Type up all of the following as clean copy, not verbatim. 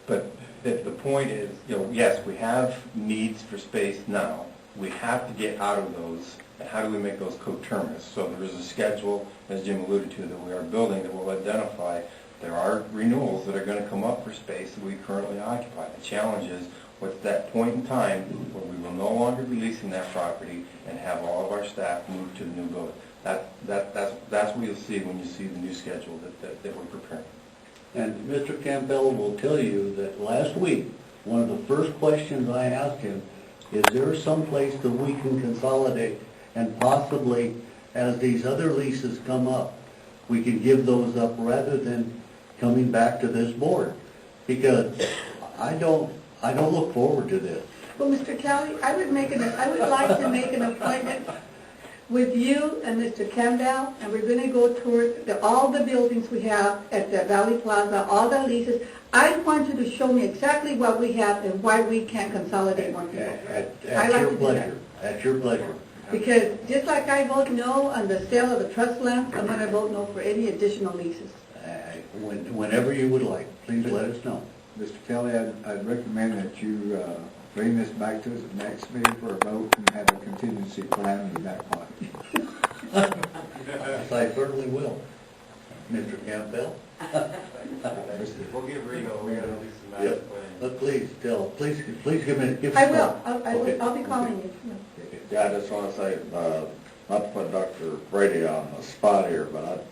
But the point is, yes, we have needs for space now. We have to get out of those. And how do we make those coterminous? So there is a schedule, as Jim alluded to, that we are building that will identify there are renewals that are going to come up for space that we currently occupy. The challenge is, what's that point in time where we will no longer be leasing that property and have all of our staff move to the new building? That's what you'll see when you see the new schedule that we're preparing. And Mr. Campbell will tell you that last week, one of the first questions I asked him, is there some place that we can consolidate and possibly, as these other leases come up, we can give those up rather than coming back to this board? Because I don't look forward to this. Well, Mr. Kelly, I would like to make an appointment with you and Mr. Campbell, and we're going to go tour all the buildings we have at the Valley Plaza, all the leases. I want you to show me exactly what we have and why we can't consolidate one people. At your pleasure. At your pleasure. Because just like I vote no on the sale of the trust land, I'm going to vote no for any additional leases. Whenever you would like, please let us know. Mr. Kelly, I'd recommend that you bring this back to us at the next meeting for a vote and have a contingency plan in the back pocket. Yes, I certainly will. Mr. Campbell? We'll give Rigo, we got to release the master plan. But please give me. I will. I'll be calling you. Yeah, I just want to say, not to put Dr. Brady on the spot here, but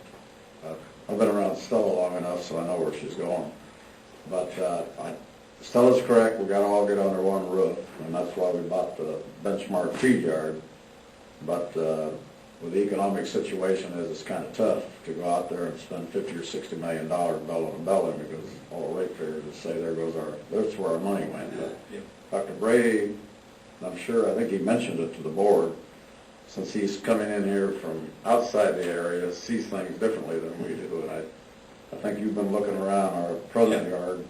I've been around Stella long enough so I know where she's going. But Stella's correct, we got to all get under one roof, and that's why we bought the benchmark feed yard. But with the economic situation is, it's kind of tough to go out there and spend $50 or $60 million building a building, because all the ratepayers would say that's where our money went. But Dr. Brady, I think he mentioned it to the board, since he's coming in here from outside the area, sees things differently than we do. And I think you've been looking around our present yard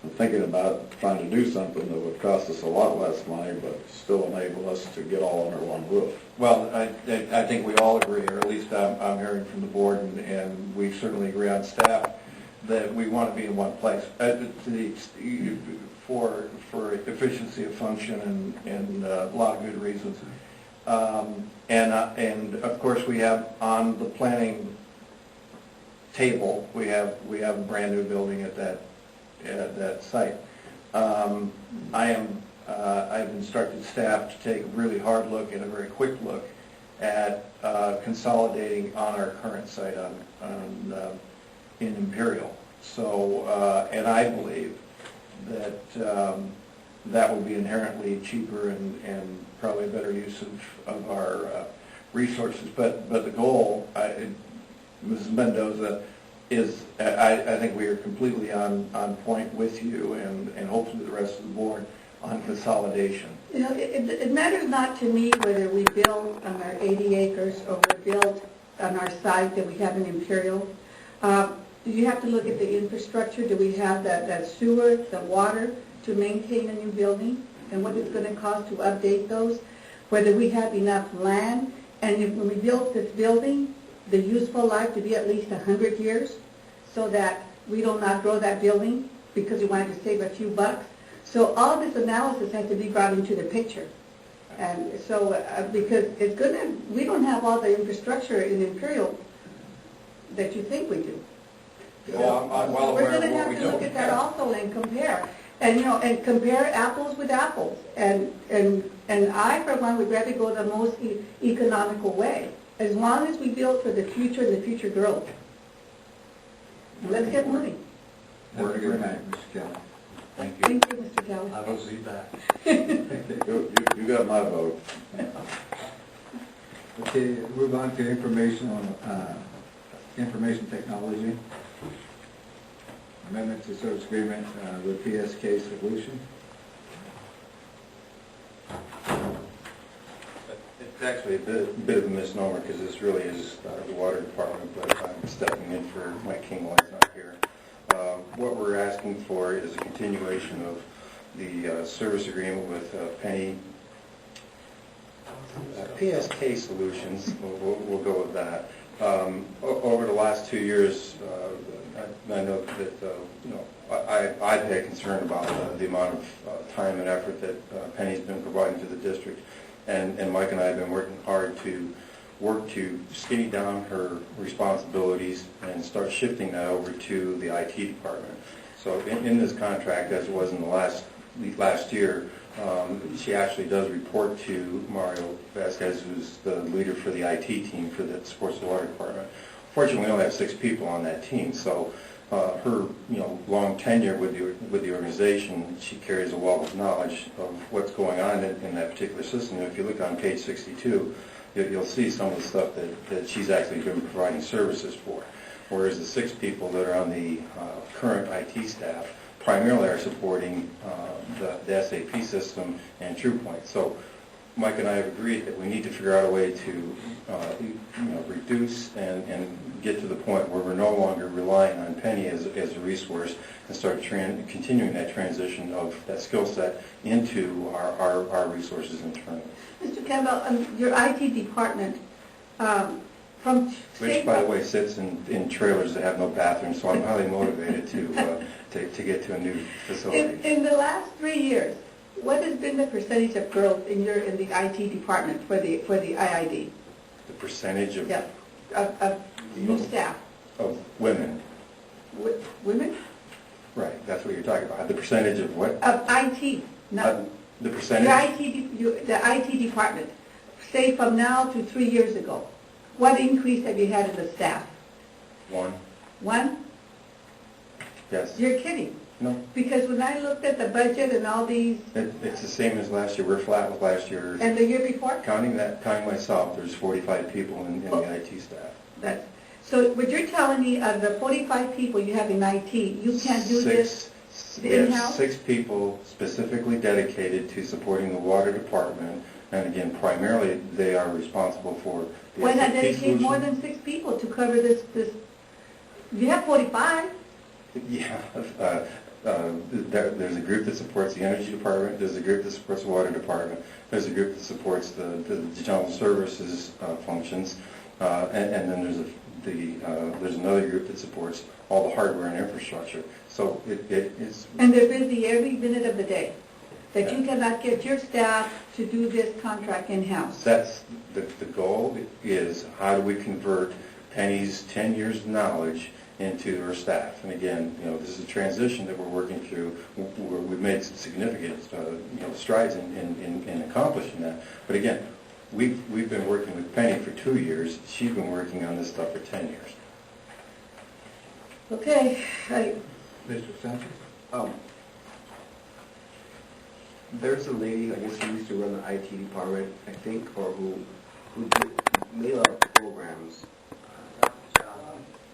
and thinking about trying to do something that would cost us a lot less money, but still enable us to get all under one roof. Well, I think we all agree, or at least I'm hearing from the board, and we certainly agree on staff, that we want to be in one place for efficiency of function and a lot of good reasons. And of course we have on the planning table, we have a brand new building at that site. I've instructed staff to take a really hard look and a very quick look at consolidating on our current site in Imperial. So, and I believe that that will be inherently cheaper and probably a better use of our resources. But the goal, Mrs. Mendoza, is I think we are completely on point with you and hopefully the rest of the board on consolidation. It matters not to me whether we build on our 80 acres or we build on our site that we have in Imperial. You have to look at the infrastructure. Do we have that sewer, the water to maintain a new building, and what it's going to cost to update those? Whether we have enough land, and when we built this building, the useful life to be at least 100 years, so that we don't outgrow that building because we wanted to save a few bucks. So all this analysis has to be brought into the picture. And so, because we don't have all the infrastructure in Imperial that you think we do. Well, I'm well aware We're going of to what have we to don't look at that have. also and compare. And, and compare apples with apples. And I, for one, would rather go the most economical way, as long as we build for the future and the future growth. Let's get moving. Have a good night, Mr. Kelly. Thank you. Thank you, Mr. Kelly. I will see you back. You got my vote. Okay, move on to information on information technology. Amendment to service agreement with PSK Solutions. It's actually a bit of a misnomer because this really is the water department, but I'm stepping in for Mike King while he's not here. What we're asking for is a continuation of the service agreement with PSK Solutions. We'll go with that. Over the last 2 years, I know that, I've had concern about the amount of time and effort that Penny's been providing to the district, and Mike and I have been working hard to skinny down her responsibilities and start shifting that over to the IT department. So in this contract, as it was in the last year, she actually does report to Mario Vasquez, who's the leader for the IT team for that supports the water department. Fortunately, we only have 6 people on that team, so her long tenure with the organization, she carries a wealth of knowledge of what's going on in that particular system. And if you look on page 62, you'll see some of the stuff that she's actually been providing services for. Whereas the 6 people that are on the current IT staff primarily are supporting the SAP system and TruePoint. So Mike and I have agreed that we need to figure out a way to reduce and get to the point where we're no longer relying on Penny as a resource and start continuing that transition of that skill set into our resources internally. Mr. Campbell, your IT department, from... Which, by the way, sits in trailers that have no bathrooms, so I'm highly motivated to get to a new facility. In the last 3 years, what has been the percentage of growth in the IT department for the IID? The percentage of... Yeah, of new staff. Of women. Women? Right, that's what you're talking about. The percentage of what? Of IT, not... The percentage? The IT department, say from now to 3 years ago, what increase have you had in the staff? 1. 1? Yes. You're kidding. No. Because when I looked at the budget and all these... It's the same as last year. We're flat with last year. And the year before? Counting myself, there's 45 people in the IT staff. So what you're telling me, of the 45 people you have in IT, you can't do this We in-house? have 6 people specifically dedicated to supporting the water department, and again, primarily they are responsible for the Why not SAP dedicate solution. more than 6 people to cover this? You have 45. Yeah, there's a group that supports the energy department, there's a group that supports the water department, there's a group that supports the general services functions, and then there's another group that supports all the hardware and infrastructure. So it's... And they're busy every minute of the day. That you cannot get your staff to do this contract in-house. That's the goal is how do we convert Penny's 10 years of knowledge into her staff. And again, this is a transition that we're working through. We've made some significant strides in accomplishing that. But again, we've been working with Penny for 2 years. She's been working on this stuff for 10 years. Okay. Mr. Sanchez? There's a lady, I guess, who used to run the IT department, I think, or who made a lot of programs.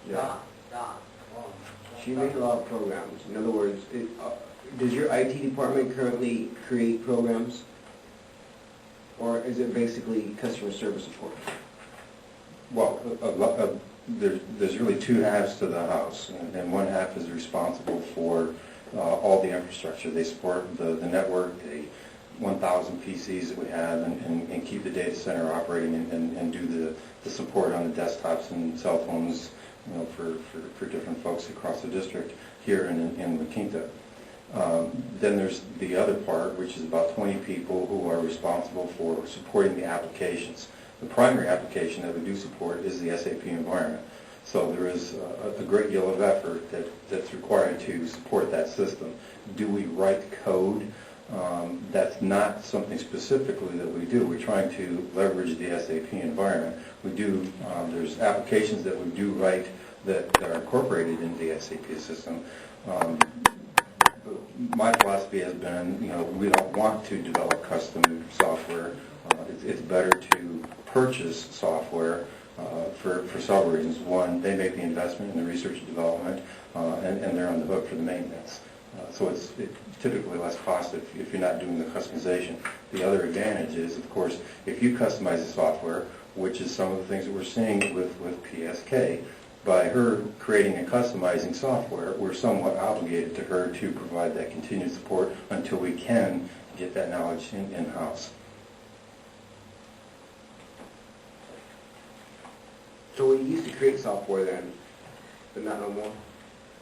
Yeah. She made a lot of programs. In other words, does your IT department currently create programs? Or is it basically customer service support? Well, there's really 2 halves to the house, and one half is responsible for all the infrastructure. They support the network, the 1,000 PCs that we have, and keep the data center operating and do the support on the desktops and cell phones, for different folks across the district here in La Quinta. Then there's the other part, which is about 20 people who are responsible for supporting the applications. The primary application that we do support is the SAP environment. So there is a great deal of effort that's required to support that system. Do we write code? That's not something specifically that we do. We're trying to leverage the SAP environment. We do, there's applications that we do write that are incorporated into the SAP system. My philosophy has been, we don't want to develop custom software. It's better to purchase software for several reasons. One, they make the investment in the research and development, and they're on the hook for the maintenance. So it's typically less cost if you're not doing the customization. The other advantage is, of course, if you customize the software, which is some of the things that we're seeing with PSK, by her creating and customizing software, we're somewhat obligated to her to provide that continued support until we can get that knowledge in-house. So we used to create software then, but not no more?